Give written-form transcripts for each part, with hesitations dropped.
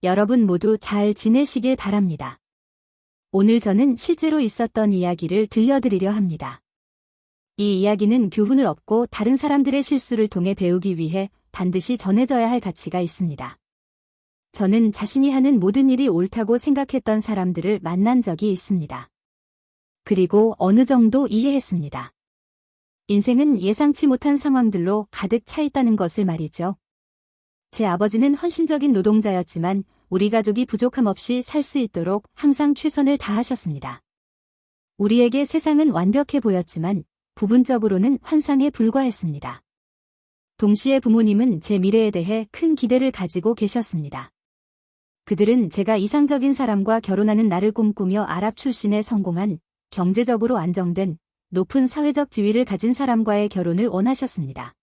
여러분 모두 잘 지내시길 바랍니다. 오늘 저는 실제로 있었던 이야기를 들려드리려 합니다. 이 이야기는 교훈을 얻고 다른 사람들의 실수를 통해 배우기 위해 반드시 전해져야 할 가치가 있습니다. 저는 자신이 하는 모든 일이 옳다고 생각했던 사람들을 만난 적이 있습니다. 그리고 어느 정도 이해했습니다. 인생은 예상치 못한 상황들로 가득 차 있다는 것을 말이죠. 제 아버지는 헌신적인 노동자였지만 우리 가족이 부족함 없이 살 수 있도록 항상 최선을 다하셨습니다. 우리에게 세상은 완벽해 보였지만 부분적으로는 환상에 불과했습니다. 동시에 부모님은 제 미래에 대해 큰 기대를 가지고 계셨습니다. 그들은 제가 이상적인 사람과 결혼하는 날을 꿈꾸며 아랍 출신의 성공한, 경제적으로 안정된, 높은 사회적 지위를 가진 사람과의 결혼을 원하셨습니다.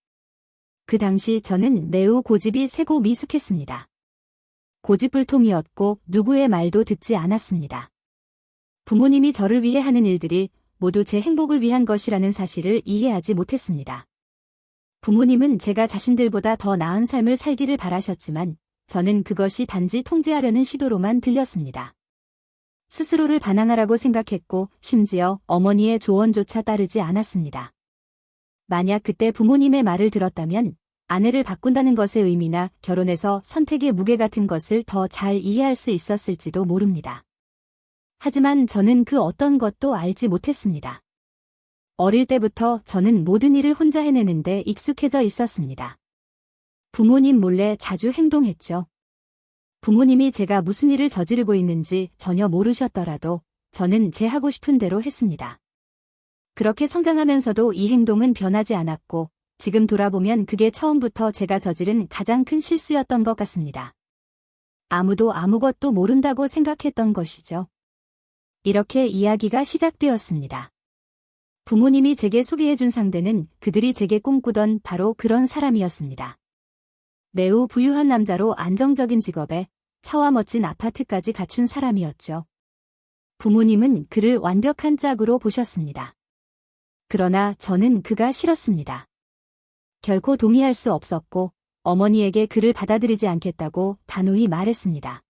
그 당시 저는 매우 고집이 세고 미숙했습니다. 고집불통이었고 누구의 말도 듣지 않았습니다. 부모님이 저를 위해 하는 일들이 모두 제 행복을 위한 것이라는 사실을 이해하지 못했습니다. 부모님은 제가 자신들보다 더 나은 삶을 살기를 바라셨지만 저는 그것이 단지 통제하려는 시도로만 들렸습니다. 스스로를 반항하라고 생각했고 심지어 어머니의 조언조차 따르지 않았습니다. 만약 그때 부모님의 말을 들었다면 아내를 바꾼다는 것의 의미나 결혼해서 선택의 무게 같은 것을 더 잘 이해할 수 있었을지도 모릅니다. 하지만 저는 그 어떤 것도 알지 못했습니다. 어릴 때부터 저는 모든 일을 혼자 해내는데 익숙해져 있었습니다. 부모님 몰래 자주 행동했죠. 부모님이 제가 무슨 일을 저지르고 있는지 전혀 모르셨더라도 저는 제 하고 싶은 대로 했습니다. 그렇게 성장하면서도 이 행동은 변하지 않았고 지금 돌아보면 그게 처음부터 제가 저지른 가장 큰 실수였던 것 같습니다. 아무도 아무것도 모른다고 생각했던 것이죠. 이렇게 이야기가 시작되었습니다. 부모님이 제게 소개해준 상대는 그들이 제게 꿈꾸던 바로 그런 사람이었습니다. 매우 부유한 남자로 안정적인 직업에 차와 멋진 아파트까지 갖춘 사람이었죠. 부모님은 그를 완벽한 짝으로 보셨습니다. 그러나 저는 그가 싫었습니다. 결코 동의할 수 없었고 어머니에게 그를 받아들이지 않겠다고 단호히 말했습니다.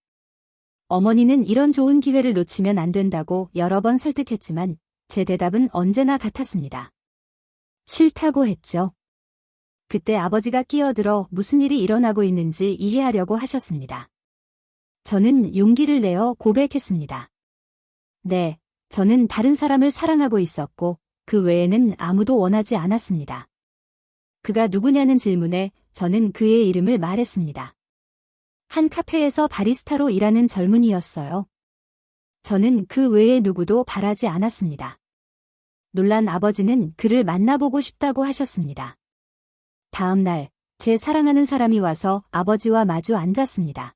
어머니는 이런 좋은 기회를 놓치면 안 된다고 여러 번 설득했지만 제 대답은 언제나 같았습니다. 싫다고 했죠. 그때 아버지가 끼어들어 무슨 일이 일어나고 있는지 이해하려고 하셨습니다. 저는 용기를 내어 고백했습니다. 네, 저는 다른 사람을 사랑하고 있었고 그 외에는 아무도 원하지 않았습니다. 그가 누구냐는 질문에 저는 그의 이름을 말했습니다. 한 카페에서 바리스타로 일하는 젊은이였어요. 저는 그 외에 누구도 바라지 않았습니다. 놀란 아버지는 그를 만나보고 싶다고 하셨습니다. 다음 날, 제 사랑하는 사람이 와서 아버지와 마주 앉았습니다.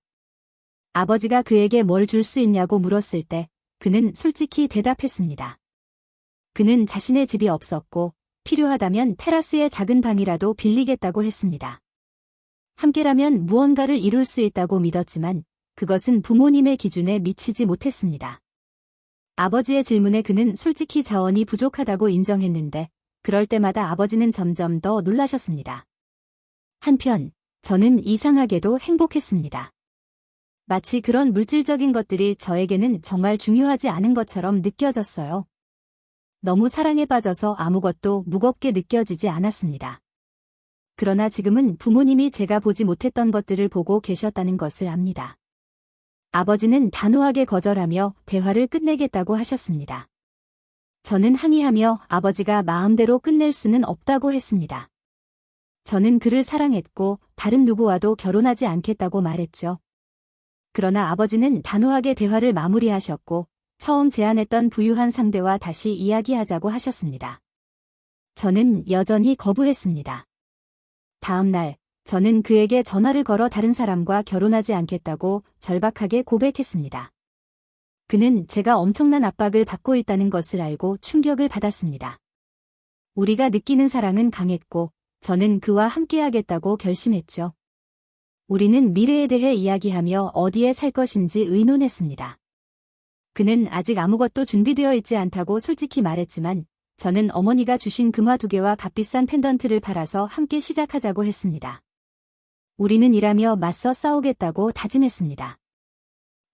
아버지가 그에게 뭘 줄 수 있냐고 물었을 때 그는 솔직히 대답했습니다. 그는 자신의 집이 없었고 필요하다면 테라스의 작은 방이라도 빌리겠다고 했습니다. 함께라면 무언가를 이룰 수 있다고 믿었지만 그것은 부모님의 기준에 미치지 못했습니다. 아버지의 질문에 그는 솔직히 자원이 부족하다고 인정했는데 그럴 때마다 아버지는 점점 더 놀라셨습니다. 한편 저는 이상하게도 행복했습니다. 마치 그런 물질적인 것들이 저에게는 정말 중요하지 않은 것처럼 느껴졌어요. 너무 사랑에 빠져서 아무것도 무겁게 느껴지지 않았습니다. 그러나 지금은 부모님이 제가 보지 못했던 것들을 보고 계셨다는 것을 압니다. 아버지는 단호하게 거절하며 대화를 끝내겠다고 하셨습니다. 저는 항의하며 아버지가 마음대로 끝낼 수는 없다고 했습니다. 저는 그를 사랑했고 다른 누구와도 결혼하지 않겠다고 말했죠. 그러나 아버지는 단호하게 대화를 마무리하셨고 처음 제안했던 부유한 상대와 다시 이야기하자고 하셨습니다. 저는 여전히 거부했습니다. 다음 날, 저는 그에게 전화를 걸어 다른 사람과 결혼하지 않겠다고 절박하게 고백했습니다. 그는 제가 엄청난 압박을 받고 있다는 것을 알고 충격을 받았습니다. 우리가 느끼는 사랑은 강했고, 저는 그와 함께하겠다고 결심했죠. 우리는 미래에 대해 이야기하며 어디에 살 것인지 의논했습니다. 그는 아직 아무것도 준비되어 있지 않다고 솔직히 말했지만 저는 어머니가 주신 금화 2개와 값비싼 펜던트를 팔아서 함께 시작하자고 했습니다. 우리는 일하며 맞서 싸우겠다고 다짐했습니다.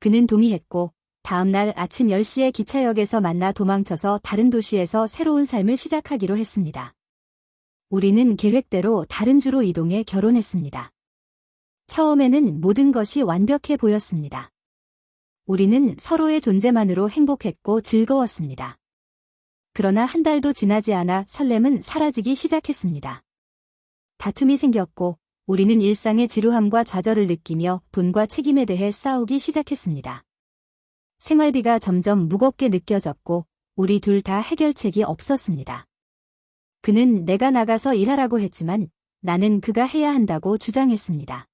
그는 동의했고 다음 날 아침 10시에 기차역에서 만나 도망쳐서 다른 도시에서 새로운 삶을 시작하기로 했습니다. 우리는 계획대로 다른 주로 이동해 결혼했습니다. 처음에는 모든 것이 완벽해 보였습니다. 우리는 서로의 존재만으로 행복했고 즐거웠습니다. 그러나 한 달도 지나지 않아 설렘은 사라지기 시작했습니다. 다툼이 생겼고 우리는 일상의 지루함과 좌절을 느끼며 돈과 책임에 대해 싸우기 시작했습니다. 생활비가 점점 무겁게 느껴졌고 우리 둘 다 해결책이 없었습니다. 그는 내가 나가서 일하라고 했지만 나는 그가 해야 한다고 주장했습니다.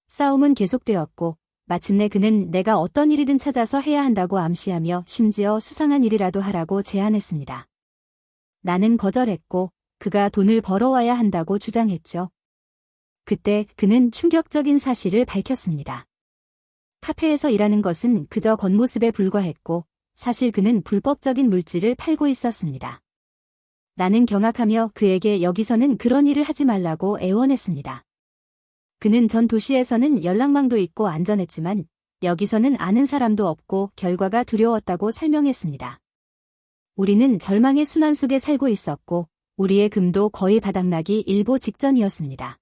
싸움은 계속되었고 마침내 그는 내가 어떤 일이든 찾아서 해야 한다고 암시하며 심지어 수상한 일이라도 하라고 제안했습니다. 나는 거절했고 그가 돈을 벌어와야 한다고 주장했죠. 그때 그는 충격적인 사실을 밝혔습니다. 카페에서 일하는 것은 그저 겉모습에 불과했고 사실 그는 불법적인 물질을 팔고 있었습니다. 나는 경악하며 그에게 여기서는 그런 일을 하지 말라고 애원했습니다. 그는 전 도시에서는 연락망도 있고 안전했지만 여기서는 아는 사람도 없고 결과가 두려웠다고 설명했습니다. 우리는 절망의 순환 속에 살고 있었고 우리의 금도 거의 바닥나기 일보 직전이었습니다.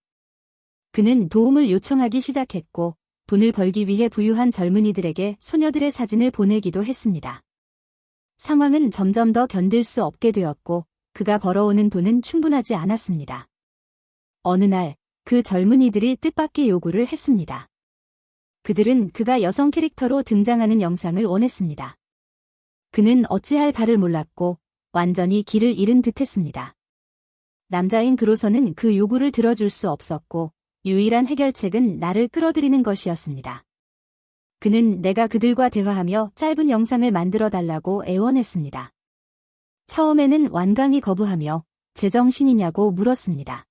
그는 도움을 요청하기 시작했고 돈을 벌기 위해 부유한 젊은이들에게 소녀들의 사진을 보내기도 했습니다. 상황은 점점 더 견딜 수 없게 되었고 그가 벌어오는 돈은 충분하지 않았습니다. 어느 날 그 젊은이들이 뜻밖의 요구를 했습니다. 그들은 그가 여성 캐릭터로 등장하는 영상을 원했습니다. 그는 어찌할 바를 몰랐고 완전히 길을 잃은 듯했습니다. 남자인 그로서는 그 요구를 들어줄 수 없었고 유일한 해결책은 나를 끌어들이는 것이었습니다. 그는 내가 그들과 대화하며 짧은 영상을 만들어 달라고 애원했습니다. 처음에는 완강히 거부하며 제정신이냐고 물었습니다.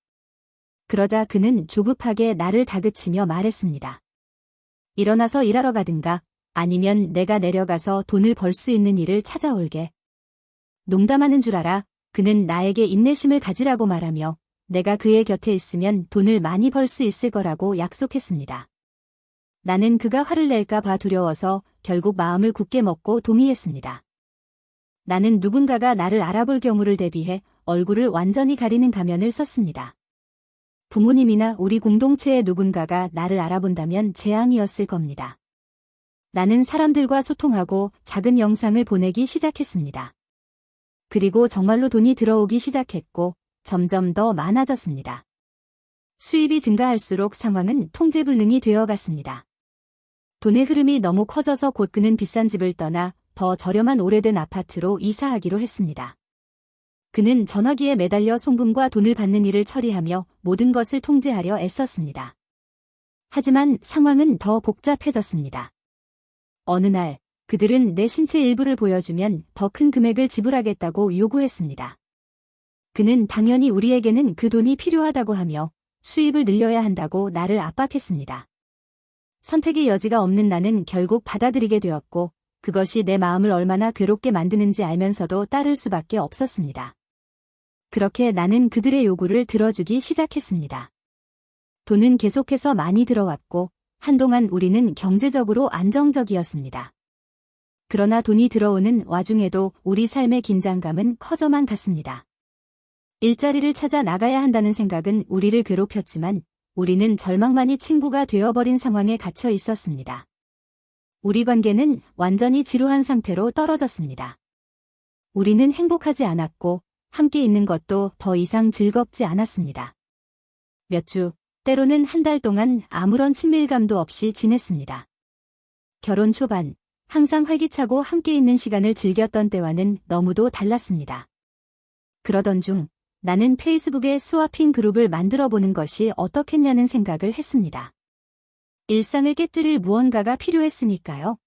그러자 그는 조급하게 나를 다그치며 말했습니다. 일어나서 일하러 가든가 아니면 내가 내려가서 돈을 벌 수 있는 일을 찾아올게. 농담하는 줄 알아. 그는 나에게 인내심을 가지라고 말하며 내가 그의 곁에 있으면 돈을 많이 벌 수 있을 거라고 약속했습니다. 나는 그가 화를 낼까 봐 두려워서 결국 마음을 굳게 먹고 동의했습니다. 나는 누군가가 나를 알아볼 경우를 대비해 얼굴을 완전히 가리는 가면을 썼습니다. 부모님이나 우리 공동체의 누군가가 나를 알아본다면 재앙이었을 겁니다. 나는 사람들과 소통하고 작은 영상을 보내기 시작했습니다. 그리고 정말로 돈이 들어오기 시작했고 점점 더 많아졌습니다. 수입이 증가할수록 상황은 통제불능이 되어갔습니다. 돈의 흐름이 너무 커져서 곧 그는 비싼 집을 떠나 더 저렴한 오래된 아파트로 이사하기로 했습니다. 그는 전화기에 매달려 송금과 돈을 받는 일을 처리하며 모든 것을 통제하려 애썼습니다. 하지만 상황은 더 복잡해졌습니다. 어느 날 그들은 내 신체 일부를 보여주면 더 큰 금액을 지불하겠다고 요구했습니다. 그는 당연히 우리에게는 그 돈이 필요하다고 하며 수입을 늘려야 한다고 나를 압박했습니다. 선택의 여지가 없는 나는 결국 받아들이게 되었고 그것이 내 마음을 얼마나 괴롭게 만드는지 알면서도 따를 수밖에 없었습니다. 그렇게 나는 그들의 요구를 들어주기 시작했습니다. 돈은 계속해서 많이 들어왔고 한동안 우리는 경제적으로 안정적이었습니다. 그러나 돈이 들어오는 와중에도 우리 삶의 긴장감은 커져만 갔습니다. 일자리를 찾아 나가야 한다는 생각은 우리를 괴롭혔지만 우리는 절망만이 친구가 되어버린 상황에 갇혀 있었습니다. 우리 관계는 완전히 지루한 상태로 떨어졌습니다. 우리는 행복하지 않았고 함께 있는 것도 더 이상 즐겁지 않았습니다. 몇 주, 때로는 한 달 동안 아무런 친밀감도 없이 지냈습니다. 결혼 초반, 항상 활기차고 함께 있는 시간을 즐겼던 때와는 너무도 달랐습니다. 그러던 중 나는 페이스북에 스와핑 그룹을 만들어 보는 것이 어떻겠냐는 생각을 했습니다. 일상을 깨뜨릴 무언가가 필요했으니까요.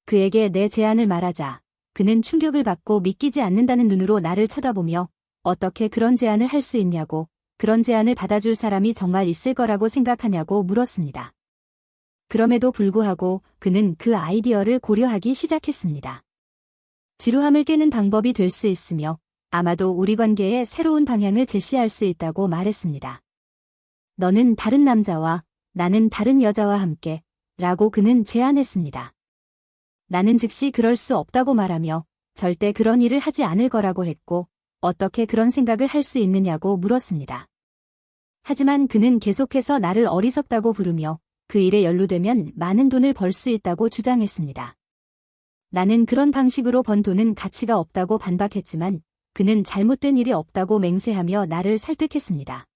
그에게 내 제안을 말하자 그는 충격을 받고 믿기지 않는다는 눈으로 나를 쳐다보며 어떻게 그런 제안을 할 수 있냐고, 그런 제안을 받아줄 사람이 정말 있을 거라고 생각하냐고 물었습니다. 그럼에도 불구하고 그는 그 아이디어를 고려하기 시작했습니다. 지루함을 깨는 방법이 될 수 있으며 아마도 우리 관계에 새로운 방향을 제시할 수 있다고 말했습니다. 너는 다른 남자와 나는 다른 여자와 함께 라고 그는 제안했습니다. 나는 즉시 그럴 수 없다고 말하며 절대 그런 일을 하지 않을 거라고 했고 어떻게 그런 생각을 할 수 있느냐고 물었습니다. 하지만 그는 계속해서 나를 어리석다고 부르며 그 일에 연루되면 많은 돈을 벌 수 있다고 주장했습니다. 나는 그런 방식으로 번 돈은 가치가 없다고 반박했지만 그는 잘못된 일이 없다고 맹세하며 나를 설득했습니다.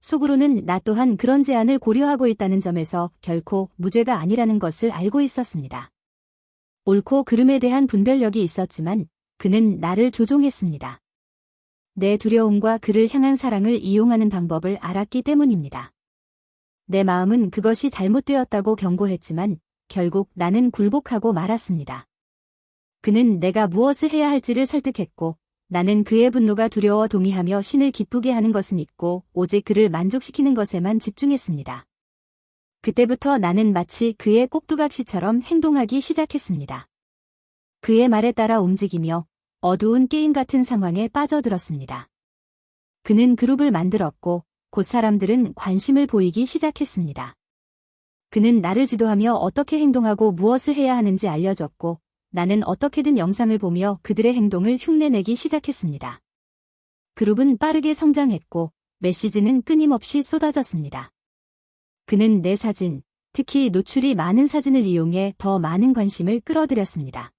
속으로는 나 또한 그런 제안을 고려하고 있다는 점에서 결코 무죄가 아니라는 것을 알고 있었습니다. 옳고 그름에 대한 분별력이 있었지만 그는 나를 조종했습니다. 내 두려움과 그를 향한 사랑을 이용하는 방법을 알았기 때문입니다. 내 마음은 그것이 잘못되었다고 경고했지만 결국 나는 굴복하고 말았습니다. 그는 내가 무엇을 해야 할지를 설득했고 나는 그의 분노가 두려워 동의하며 신을 기쁘게 하는 것은 잊고 오직 그를 만족시키는 것에만 집중했습니다. 그때부터 나는 마치 그의 꼭두각시처럼 행동하기 시작했습니다. 그의 말에 따라 움직이며 어두운 게임 같은 상황에 빠져들었습니다. 그는 그룹을 만들었고 곧 사람들은 관심을 보이기 시작했습니다. 그는 나를 지도하며 어떻게 행동하고 무엇을 해야 하는지 알려줬고 나는 어떻게든 영상을 보며 그들의 행동을 흉내내기 시작했습니다. 그룹은 빠르게 성장했고 메시지는 끊임없이 쏟아졌습니다. 그는 내 사진, 특히 노출이 많은 사진을 이용해 더 많은 관심을 끌어들였습니다.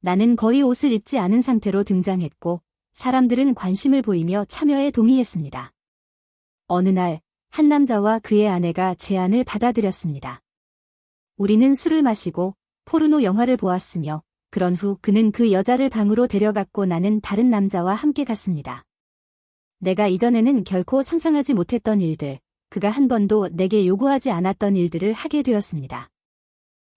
나는 거의 옷을 입지 않은 상태로 등장했고 사람들은 관심을 보이며 참여에 동의했습니다. 어느 날, 한 남자와 그의 아내가 제안을 받아들였습니다. 우리는 술을 마시고 포르노 영화를 보았으며 그런 후 그는 그 여자를 방으로 데려갔고 나는 다른 남자와 함께 갔습니다. 내가 이전에는 결코 상상하지 못했던 일들, 그가 한 번도 내게 요구하지 않았던 일들을 하게 되었습니다.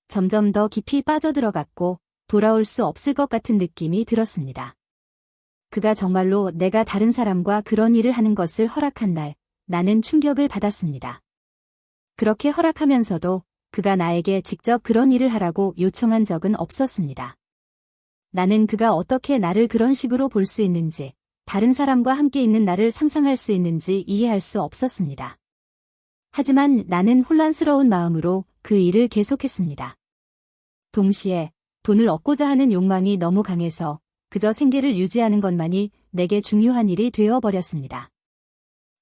점점 더 깊이 빠져들어갔고 돌아올 수 없을 것 같은 느낌이 들었습니다. 그가 정말로 내가 다른 사람과 그런 일을 하는 것을 허락한 날, 나는 충격을 받았습니다. 그렇게 허락하면서도 그가 나에게 직접 그런 일을 하라고 요청한 적은 없었습니다. 나는 그가 어떻게 나를 그런 식으로 볼 수 있는지, 다른 사람과 함께 있는 나를 상상할 수 있는지 이해할 수 없었습니다. 하지만 나는 혼란스러운 마음으로 그 일을 계속했습니다. 동시에 돈을 얻고자 하는 욕망이 너무 강해서 그저 생계를 유지하는 것만이 내게 중요한 일이 되어버렸습니다.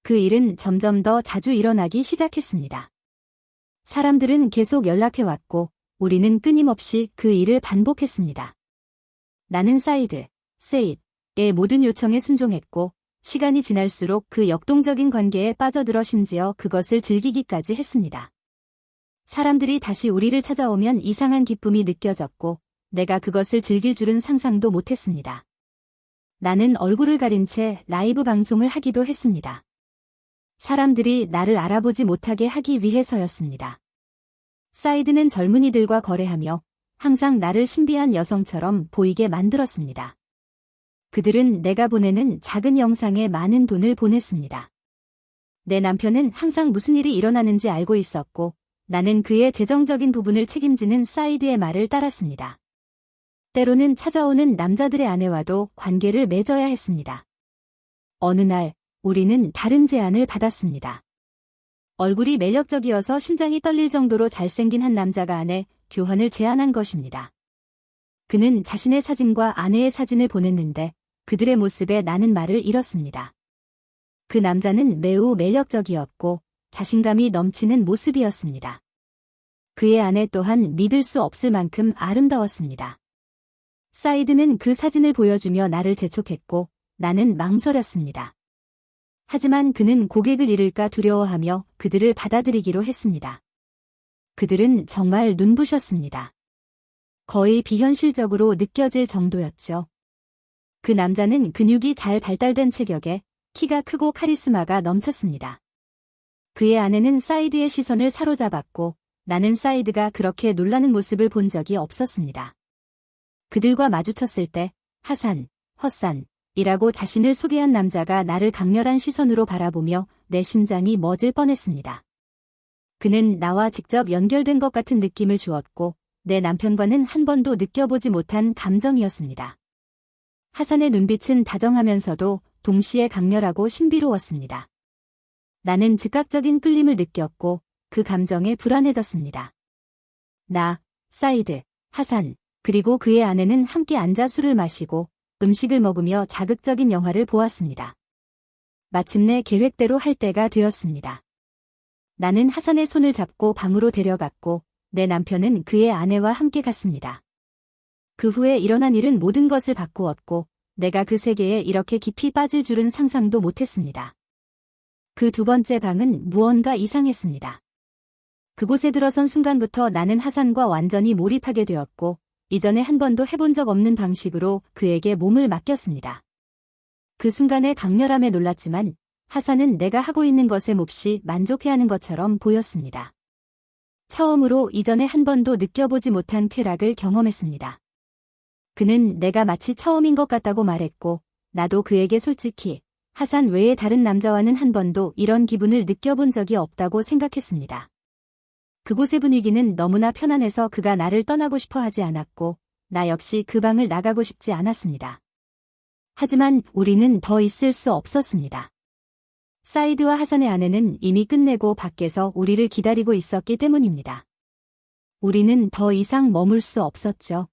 그 일은 점점 더 자주 일어나기 시작했습니다. 사람들은 계속 연락해왔고 우리는 끊임없이 그 일을 반복했습니다. 나는 사이드, 세잇의 모든 요청에 순종했고 시간이 지날수록 그 역동적인 관계에 빠져들어 심지어 그것을 즐기기까지 했습니다. 사람들이 다시 우리를 찾아오면 이상한 기쁨이 느껴졌고 내가 그것을 즐길 줄은 상상도 못했습니다. 나는 얼굴을 가린 채 라이브 방송을 하기도 했습니다. 사람들이 나를 알아보지 못하게 하기 위해서였습니다. 사이드는 젊은이들과 거래하며 항상 나를 신비한 여성처럼 보이게 만들었습니다. 그들은 내가 보내는 작은 영상에 많은 돈을 보냈습니다. 내 남편은 항상 무슨 일이 일어나는지 알고 있었고 나는 그의 재정적인 부분을 책임지는 사이드의 말을 따랐습니다. 때로는 찾아오는 남자들의 아내와도 관계를 맺어야 했습니다. 어느 날 우리는 다른 제안을 받았습니다. 얼굴이 매력적이어서 심장이 떨릴 정도로 잘생긴 한 남자가 아내 교환을 제안한 것입니다. 그는 자신의 사진과 아내의 사진을 보냈는데 그들의 모습에 나는 말을 잃었습니다. 그 남자는 매우 매력적이었고 자신감이 넘치는 모습이었습니다. 그의 아내 또한 믿을 수 없을 만큼 아름다웠습니다. 사이드는 그 사진을 보여주며 나를 재촉했고 나는 망설였습니다. 하지만 그는 고객을 잃을까 두려워하며 그들을 받아들이기로 했습니다. 그들은 정말 눈부셨습니다. 거의 비현실적으로 느껴질 정도였죠. 그 남자는 근육이 잘 발달된 체격에 키가 크고 카리스마가 넘쳤습니다. 그의 아내는 사이드의 시선을 사로잡았고 나는 사이드가 그렇게 놀라는 모습을 본 적이 없었습니다. 그들과 마주쳤을 때 하산, 헛산이라고 자신을 소개한 남자가 나를 강렬한 시선으로 바라보며 내 심장이 멎을 뻔했습니다. 그는 나와 직접 연결된 것 같은 느낌을 주었고 내 남편과는 한 번도 느껴보지 못한 감정이었습니다. 하산의 눈빛은 다정하면서도 동시에 강렬하고 신비로웠습니다. 나는 즉각적인 끌림을 느꼈고 그 감정에 불안해졌습니다. 나, 사이드, 하산, 그리고 그의 아내는 함께 앉아 술을 마시고 음식을 먹으며 자극적인 영화를 보았습니다. 마침내 계획대로 할 때가 되었습니다. 나는 하산의 손을 잡고 방으로 데려갔고 내 남편은 그의 아내와 함께 갔습니다. 그 후에 일어난 일은 모든 것을 바꾸었고 내가 그 세계에 이렇게 깊이 빠질 줄은 상상도 못했습니다. 그 두 번째 방은 무언가 이상했습니다. 그곳에 들어선 순간부터 나는 하산과 완전히 몰입하게 되었고 이전에 한 번도 해본 적 없는 방식으로 그에게 몸을 맡겼습니다. 그 순간의 강렬함에 놀랐지만 하산은 내가 하고 있는 것에 몹시 만족해하는 것처럼 보였습니다. 처음으로 이전에 한 번도 느껴보지 못한 쾌락을 경험했습니다. 그는 내가 마치 처음인 것 같다고 말했고 나도 그에게 솔직히 하산 외에 다른 남자와는 한 번도 이런 기분을 느껴본 적이 없다고 생각했습니다. 그곳의 분위기는 너무나 편안해서 그가 나를 떠나고 싶어 하지 않았고 나 역시 그 방을 나가고 싶지 않았습니다. 하지만 우리는 더 있을 수 없었습니다. 사이드와 하산의 아내는 이미 끝내고 밖에서 우리를 기다리고 있었기 때문입니다. 우리는 더 이상 머물 수 없었죠.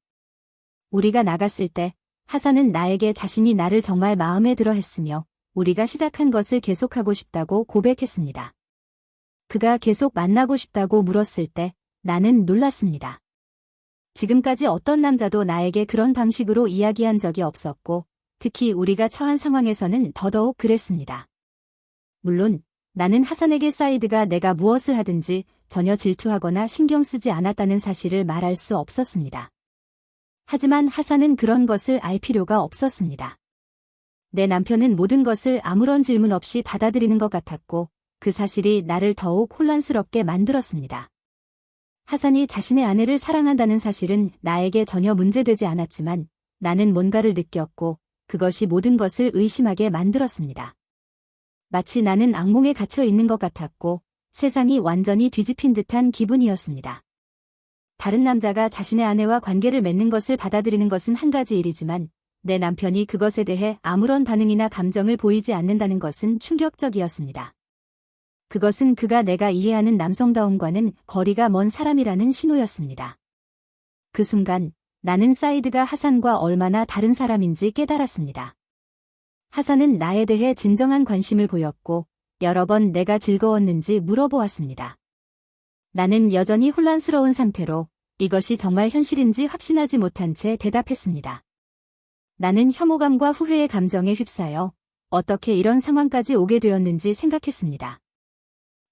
우리가 나갔을 때 하산은 나에게 자신이 나를 정말 마음에 들어 했으며 우리가 시작한 것을 계속하고 싶다고 고백했습니다. 그가 계속 만나고 싶다고 물었을 때 나는 놀랐습니다. 지금까지 어떤 남자도 나에게 그런 방식으로 이야기한 적이 없었고 특히 우리가 처한 상황에서는 더더욱 그랬습니다. 물론 나는 하산에게 사이드가 내가 무엇을 하든지 전혀 질투하거나 신경 쓰지 않았다는 사실을 말할 수 없었습니다. 하지만 하산은 그런 것을 알 필요가 없었습니다. 내 남편은 모든 것을 아무런 질문 없이 받아들이는 것 같았고 그 사실이 나를 더욱 혼란스럽게 만들었습니다. 하산이 자신의 아내를 사랑한다는 사실은 나에게 전혀 문제되지 않았지만 나는 뭔가를 느꼈고 그것이 모든 것을 의심하게 만들었습니다. 마치 나는 악몽에 갇혀 있는 것 같았고 세상이 완전히 뒤집힌 듯한 기분이었습니다. 다른 남자가 자신의 아내와 관계를 맺는 것을 받아들이는 것은 한 가지 일이지만 내 남편이 그것에 대해 아무런 반응이나 감정을 보이지 않는다는 것은 충격적이었습니다. 그것은 그가 내가 이해하는 남성다움과는 거리가 먼 사람이라는 신호였습니다. 그 순간 나는 사이드가 하산과 얼마나 다른 사람인지 깨달았습니다. 하산은 나에 대해 진정한 관심을 보였고 여러 번 내가 즐거웠는지 물어보았습니다. 나는 여전히 혼란스러운 상태로 이것이 정말 현실인지 확신하지 못한 채 대답했습니다. 나는 혐오감과 후회의 감정에 휩싸여 어떻게 이런 상황까지 오게 되었는지 생각했습니다.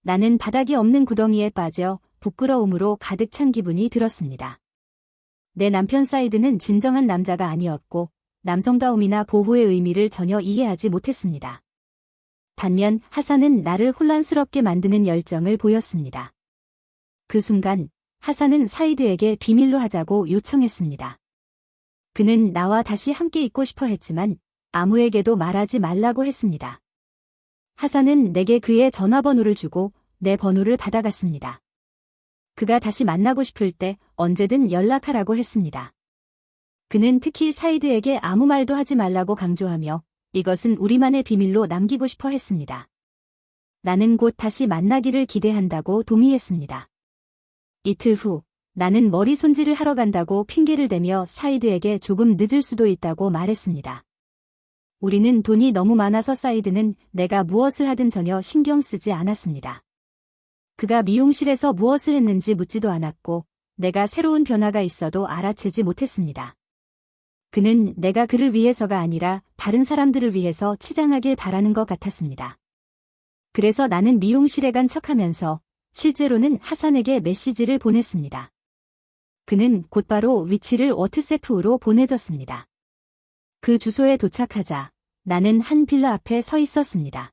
나는 바닥이 없는 구덩이에 빠져 부끄러움으로 가득 찬 기분이 들었습니다. 내 남편 사이드는 진정한 남자가 아니었고 남성다움이나 보호의 의미를 전혀 이해하지 못했습니다. 반면 하산은 나를 혼란스럽게 만드는 열정을 보였습니다. 그 순간 하산은 사이드에게 비밀로 하자고 요청했습니다. 그는 나와 다시 함께 있고 싶어 했지만 아무에게도 말하지 말라고 했습니다. 하산은 내게 그의 전화번호를 주고 내 번호를 받아갔습니다. 그가 다시 만나고 싶을 때 언제든 연락하라고 했습니다. 그는 특히 사이드에게 아무 말도 하지 말라고 강조하며 이것은 우리만의 비밀로 남기고 싶어 했습니다. 나는 곧 다시 만나기를 기대한다고 동의했습니다. 이틀 후 나는 머리 손질을 하러 간다고 핑계를 대며 사이드에게 조금 늦을 수도 있다고 말했습니다. 우리는 돈이 너무 많아서 사이드는 내가 무엇을 하든 전혀 신경 쓰지 않았습니다. 그가 미용실에서 무엇을 했는지 묻지도 않았고 내가 새로운 변화가 있어도 알아채지 못했습니다. 그는 내가 그를 위해서가 아니라 다른 사람들을 위해서 치장하길 바라는 것 같았습니다. 그래서 나는 미용실에 간 척하면서 실제로는 하산에게 메시지를 보냈습니다. 그는 곧바로 위치를 워트세프로 보내줬습니다. 그 주소에 도착하자 나는 한 빌라 앞에 서 있었습니다.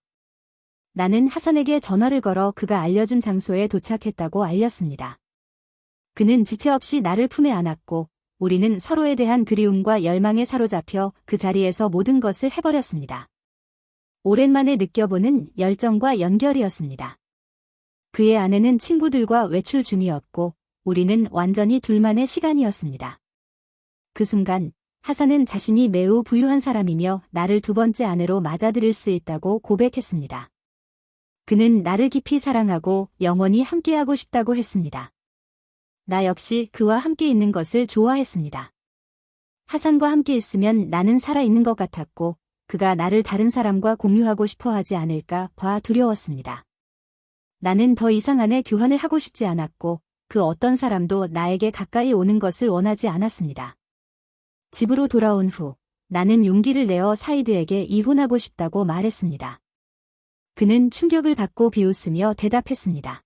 나는 하산에게 전화를 걸어 그가 알려준 장소에 도착했다고 알렸습니다. 그는 지체 없이 나를 품에 안았고 우리는 서로에 대한 그리움과 열망에 사로잡혀 그 자리에서 모든 것을 해버렸습니다. 오랜만에 느껴보는 열정과 연결이었습니다. 그의 아내는 친구들과 외출 중이었고 우리는 완전히 둘만의 시간이었습니다. 그 순간 하산은 자신이 매우 부유한 사람이며 나를 두 번째 아내로 맞아들일 수 있다고 고백했습니다. 그는 나를 깊이 사랑하고 영원히 함께하고 싶다고 했습니다. 나 역시 그와 함께 있는 것을 좋아했습니다. 하산과 함께 있으면 나는 살아있는 것 같았고 그가 나를 다른 사람과 공유하고 싶어 하지 않을까 봐 두려웠습니다. 나는 더 이상 안에 교환을 하고 싶지 않았고 그 어떤 사람도 나에게 가까이 오는 것을 원하지 않았습니다. 집으로 돌아온 후 나는 용기를 내어 사이드에게 이혼하고 싶다고 말했습니다. 그는 충격을 받고 비웃으며 대답했습니다.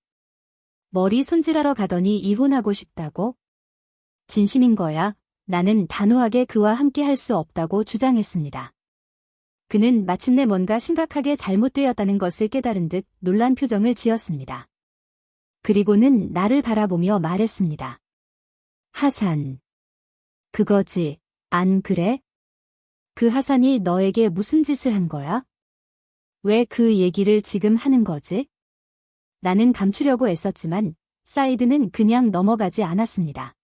머리 손질하러 가더니 이혼하고 싶다고? 진심인 거야? 나는 단호하게 그와 함께 할 수 없다고 주장했습니다. 그는 마침내 뭔가 심각하게 잘못되었다는 것을 깨달은 듯 놀란 표정을 지었습니다. 그리고는 나를 바라보며 말했습니다. 하산. 그거지, 안 그래? 그 하산이 너에게 무슨 짓을 한 거야? 왜 그 얘기를 지금 하는 거지? 나는 감추려고 애썼지만 사이드는 그냥 넘어가지 않았습니다.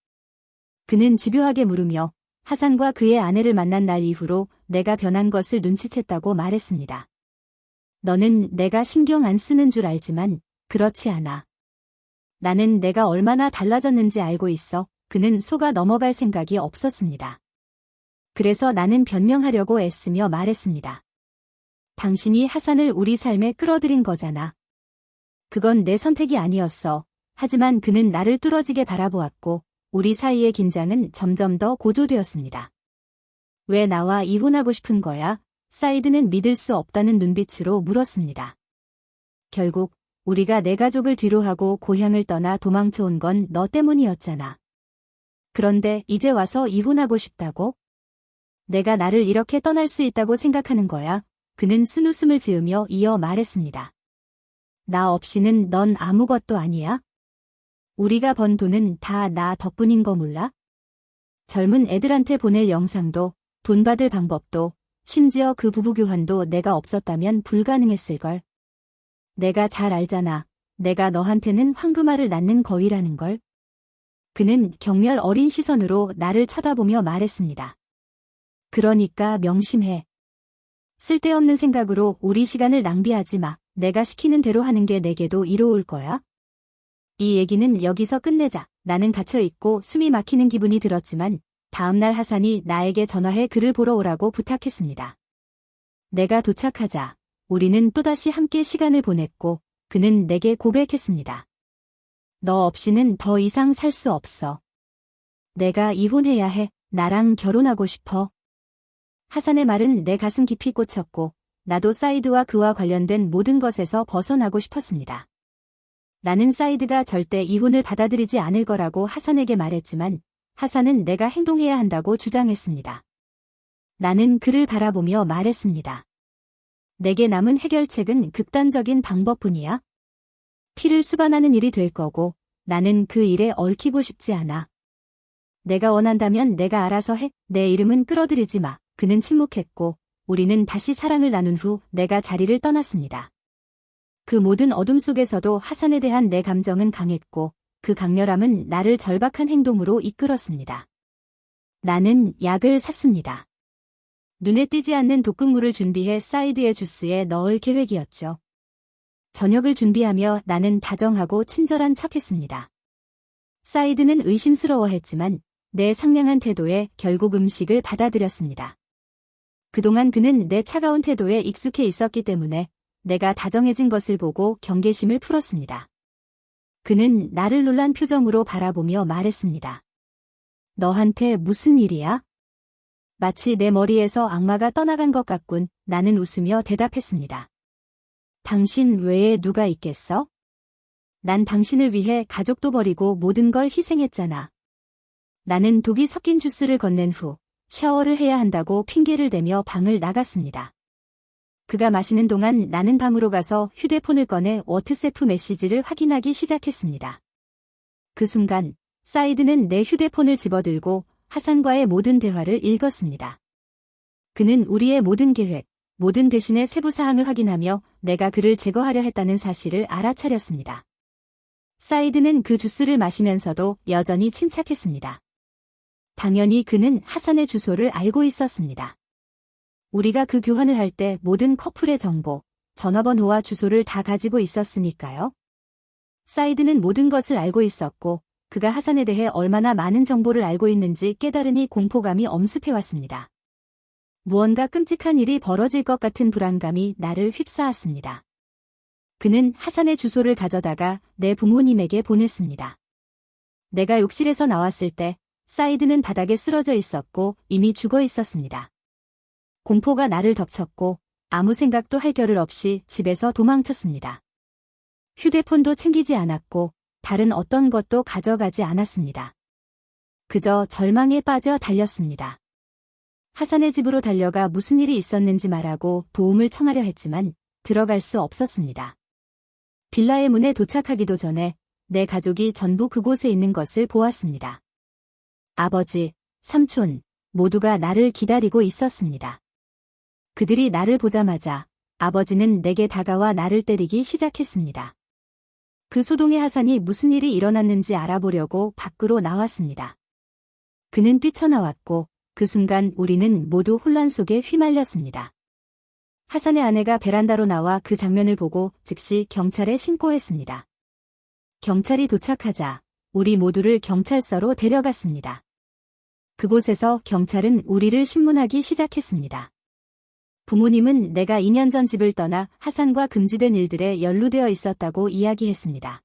그는 집요하게 물으며 하산과 그의 아내를 만난 날 이후로 내가 변한 것을 눈치챘다고 말했습니다. 너는 내가 신경 안 쓰는 줄 알지만 그렇지 않아. 나는 내가 얼마나 달라졌는지 알고 있어. 그는 속아 넘어갈 생각이 없었습니다. 그래서 나는 변명하려고 애쓰며 말했습니다. 당신이 하산을 우리 삶에 끌어들인 거잖아. 그건 내 선택이 아니었어. 하지만 그는 나를 뚫어지게 바라보았고 우리 사이의 긴장은 점점 더 고조되었습니다. 왜 나와 이혼하고 싶은 거야? 사이드는 믿을 수 없다는 눈빛으로 물었습니다. 결국 우리가 내 가족을 뒤로하고 고향을 떠나 도망쳐 온 건 너 때문이었잖아. 그런데 이제 와서 이혼하고 싶다고? 내가 나를 이렇게 떠날 수 있다고 생각하는 거야? 그는 쓴웃음을 지으며 이어 말했습니다. 나 없이는 넌 아무것도 아니야? 우리가 번 돈은 다 나 덕분인 거 몰라? 젊은 애들한테 보낼 영상도, 돈 받을 방법도, 심지어 그 부부 교환도 내가 없었다면 불가능했을걸. 내가 잘 알잖아. 내가 너한테는 황금알을 낳는 거위라는 걸. 그는 경멸 어린 시선으로 나를 쳐다보며 말했습니다. 그러니까 명심해. 쓸데없는 생각으로 우리 시간을 낭비하지 마. 내가 시키는 대로 하는 게 내게도 이로울 거야. 이 얘기는 여기서 끝내자. 나는 갇혀있고 숨이 막히는 기분이 들었지만 다음날 하산이 나에게 전화해 그를 보러 오라고 부탁했습니다. 내가 도착하자 우리는 또다시 함께 시간을 보냈고 그는 내게 고백했습니다. 너 없이는 더 이상 살 수 없어. 내가 이혼해야 해. 나랑 결혼하고 싶어. 하산의 말은 내 가슴 깊이 꽂혔고 나도 사이드와 그와 관련된 모든 것에서 벗어나고 싶었습니다. 나는 사이드가 절대 이혼을 받아들이지 않을 거라고 하산에게 말했지만 하산은 내가 행동해야 한다고 주장했습니다. 나는 그를 바라보며 말했습니다. 내게 남은 해결책은 극단적인 방법뿐이야. 피를 수반하는 일이 될 거고 나는 그 일에 얽히고 싶지 않아. 내가 원한다면 내가 알아서 해. 내 이름은 끌어들이지 마. 그는 침묵했고 우리는 다시 사랑을 나눈 후 내가 자리를 떠났습니다. 그 모든 어둠 속에서도 하산에 대한 내 감정은 강했고 그 강렬함은 나를 절박한 행동으로 이끌었습니다. 나는 약을 샀습니다. 눈에 띄지 않는 독극물을 준비해 사이드의 주스에 넣을 계획이었죠. 저녁을 준비하며 나는 다정하고 친절한 척했습니다. 사이드는 의심스러워했지만 내 상냥한 태도에 결국 음식을 받아들였습니다. 그동안 그는 내 차가운 태도에 익숙해 있었기 때문에 내가 다정해진 것을 보고 경계심을 풀었습니다. 그는 나를 놀란 표정으로 바라보며 말했습니다. 너한테 무슨 일이야? 마치 내 머리에서 악마가 떠나간 것 같군. 나는 웃으며 대답했습니다. 당신 외에 누가 있겠어? 난 당신을 위해 가족도 버리고 모든 걸 희생했잖아. 나는 독이 섞인 주스를 건넨 후 샤워를 해야 한다고 핑계를 대며 방을 나갔습니다. 그가 마시는 동안 나는 방으로 가서 휴대폰을 꺼내 워트세프 메시지를 확인하기 시작했습니다. 그 순간 사이드는 내 휴대폰을 집어들고 하산과의 모든 대화를 읽었습니다. 그는 우리의 모든 계획, 모든 배신의 세부 사항을 확인하며 내가 그를 제거하려 했다는 사실을 알아차렸습니다. 사이드는 그 주스를 마시면서도 여전히 침착했습니다. 당연히 그는 하산의 주소를 알고 있었습니다. 우리가 그 교환을 할 때 모든 커플의 정보, 전화번호와 주소를 다 가지고 있었으니까요. 사이드는 모든 것을 알고 있었고 그가 하산에 대해 얼마나 많은 정보를 알고 있는지 깨달으니 공포감이 엄습해왔습니다. 무언가 끔찍한 일이 벌어질 것 같은 불안감이 나를 휩싸았습니다. 그는 하산의 주소를 가져다가 내 부모님에게 보냈습니다. 내가 욕실에서 나왔을 때 사이드는 바닥에 쓰러져 있었고 이미 죽어 있었습니다. 공포가 나를 덮쳤고 아무 생각도 할 겨를 없이 집에서 도망쳤습니다. 휴대폰도 챙기지 않았고 다른 어떤 것도 가져가지 않았습니다. 그저 절망에 빠져 달렸습니다. 하산의 집으로 달려가 무슨 일이 있었는지 말하고 도움을 청하려 했지만 들어갈 수 없었습니다. 빌라의 문에 도착하기도 전에 내 가족이 전부 그곳에 있는 것을 보았습니다. 아버지, 삼촌, 모두가 나를 기다리고 있었습니다. 그들이 나를 보자마자 아버지는 내게 다가와 나를 때리기 시작했습니다. 그 소동의 하산이 무슨 일이 일어났는지 알아보려고 밖으로 나왔습니다. 그는 뛰쳐나왔고 그 순간 우리는 모두 혼란 속에 휘말렸습니다. 하산의 아내가 베란다로 나와 그 장면을 보고 즉시 경찰에 신고했습니다. 경찰이 도착하자 우리 모두를 경찰서로 데려갔습니다. 그곳에서 경찰은 우리를 신문하기 시작했습니다. 부모님은 내가 2년 전 집을 떠나 하산과 금지된 일들에 연루되어 있었다고 이야기했습니다.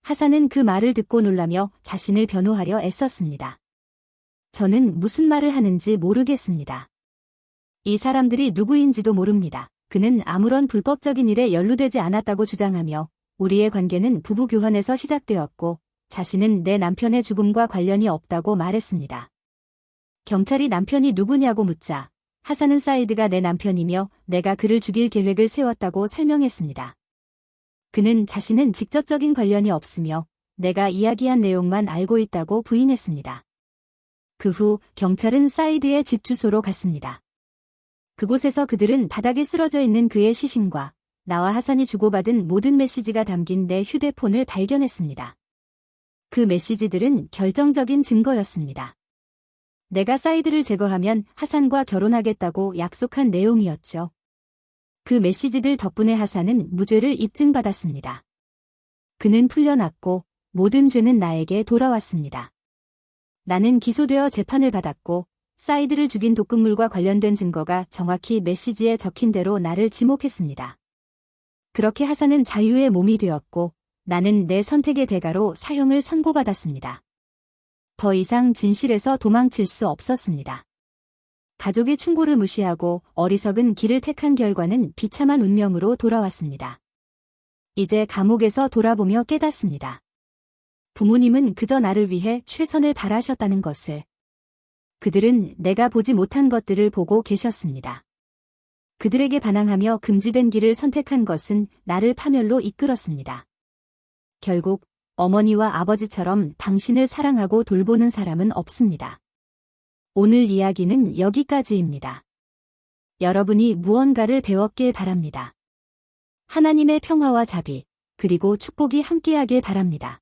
하산은 그 말을 듣고 놀라며 자신을 변호하려 애썼습니다. 저는 무슨 말을 하는지 모르겠습니다. 이 사람들이 누구인지도 모릅니다. 그는 아무런 불법적인 일에 연루되지 않았다고 주장하며 우리의 관계는 부부 교환에서 시작되었고 자신은 내 남편의 죽음과 관련이 없다고 말했습니다. 경찰이 남편이 누구냐고 묻자 하산은 사이드가 내 남편이며 내가 그를 죽일 계획을 세웠다고 설명했습니다. 그는 자신은 직접적인 관련이 없으며 내가 이야기한 내용만 알고 있다고 부인했습니다. 그 후 경찰은 사이드의 집 주소로 갔습니다. 그곳에서 그들은 바닥에 쓰러져 있는 그의 시신과 나와 하산이 주고받은 모든 메시지가 담긴 내 휴대폰을 발견했습니다. 그 메시지들은 결정적인 증거였습니다. 내가 사이드를 제거하면 하산과 결혼하겠다고 약속한 내용이었죠. 그 메시지들 덕분에 하산은 무죄를 입증받았습니다. 그는 풀려났고 모든 죄는 나에게 돌아왔습니다. 나는 기소되어 재판을 받았고 사이드를 죽인 독극물과 관련된 증거가 정확히 메시지에 적힌 대로 나를 지목했습니다. 그렇게 하산은 자유의 몸이 되었고 나는 내 선택의 대가로 사형을 선고받았습니다. 더 이상 진실에서 도망칠 수 없었습니다. 가족의 충고를 무시하고 어리석은 길을 택한 결과는 비참한 운명으로 돌아왔습니다. 이제 감옥에서 돌아보며 깨닫습니다. 부모님은 그저 나를 위해 최선을 바라셨다는 것을. 그들은 내가 보지 못한 것들을 보고 계셨습니다. 그들에게 반항하며 금지된 길을 선택한 것은 나를 파멸로 이끌었습니다. 결국 어머니와 아버지처럼 당신을 사랑하고 돌보는 사람은 없습니다. 오늘 이야기는 여기까지입니다. 여러분이 무언가를 배웠길 바랍니다. 하나님의 평화와 자비, 그리고 축복이 함께하길 바랍니다.